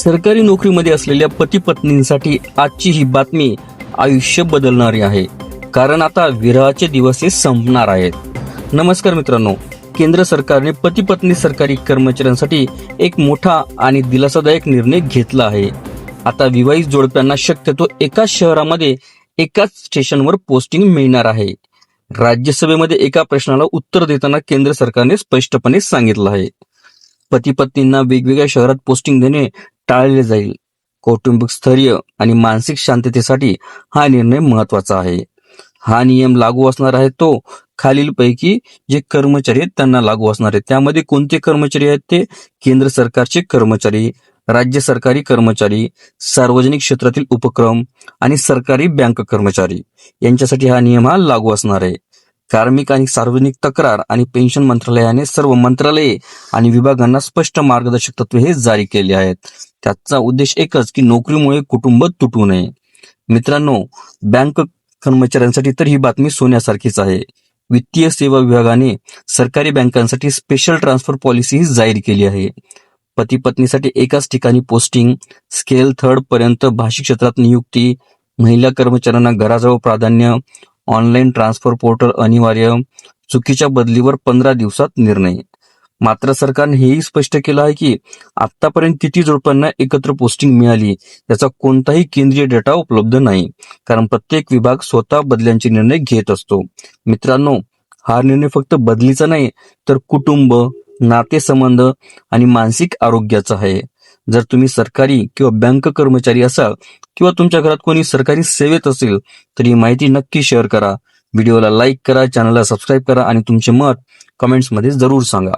सरकारी नोकरीमध्ये असलेल्या पती पत्नींसाठी आजची ही बातमी आयुष्य बदलणारी आहे. कारण आता विरहाचे दिवस हे संपणार आहेत. नमस्कार मित्रांनो, केंद्र सरकारने पती पत्नी सरकारी कर्मचाऱ्यांसाठी एक मोठा आणि दिलासादायक निर्णय घेतला आहे. आता विवाहित जोडप्यांना शक्यतो एकाच शहरामध्ये एकाच स्टेशनवर पोस्टिंग मिळणार आहे. राज्यसभेमध्ये एका प्रश्नाला उत्तर देताना केंद्र सरकारने स्पष्टपणे सांगितलं आहे, पती पत्नींना वेगवेगळ्या शहरात पोस्टिंग देणे टाळले जाईल. कौटुंबिक स्थैर्य आणि मानसिक शांततेसाठी हा निर्णय महत्वाचा आहे. हा नियम लागू असणार आहे तो खालीलपैकी जे कर्मचारी आहेत त्यांना लागू असणार आहे. त्यामध्ये कोणते कर्मचारी आहेत? ते केंद्र सरकारचे कर्मचारी, राज्य सरकारी कर्मचारी, सार्वजनिक क्षेत्रातील उपक्रम आणि सरकारी बँक कर्मचारी यांच्यासाठी हा नियम लागू असणार आहे. कार्मिक आणि सार्वजनिक तक्रार आणि पेन्शन मंत्रालयाने सर्व मंत्रालये आणि विभागांना स्पष्ट मार्गदर्शक तत्वे हे जारी केले आहेत. त्याचा उद्देश एकच की नोकरीमुळे कुटुंब तुटू नये. मित्रांनो, बँक कर्मचाऱ्यांसाठी तर ही बातमी सोन्यासारखीच आहे. वित्तीय सेवा विभागाने सरकारी बँकांसाठी स्पेशल ट्रान्सफर पॉलिसी ही जाहीर केली आहे. पती पत्नीसाठी एकाच ठिकाणी पोस्टिंग, स्केल 3 पर्यंत भाषिक क्षेत्रात नियुक्ती, महिला कर्मचाऱ्यांना घराजवळ प्राधान्य, ऑनलाईन ट्रान्सफर पोर्टल अनिवार्य, चुकीच्या बदलीवर 15 दिवसात निर्णय. मात्र सरकारने हेही स्पष्ट केलं आहे की आतापर्यंत किती जोडप्यांना एकत्र पोस्टिंग मिळाली याचा कोणताही केंद्रीय डेटा उपलब्ध नाही, कारण प्रत्येक विभाग स्वतः बदल्यांचे निर्णय घेत असतो. मित्रांनो, हा निर्णय फक्त बदलीचा नाही तर कुटुंब, नातेसंबंध आणि मानसिक आरोग्याचा आहे. जर तुम्ही सरकारी किंवा बँक कर्मचारी असाल किंवा तुमच्या घरात कोणी सरकारी सेवेत असेल तर ही माहिती नक्की शेअर करा. व्हिडिओला लाईक करा, चॅनलला सबस्क्राईब करा आणि तुमचे मत कमेंट्समध्ये जरूर सांगा.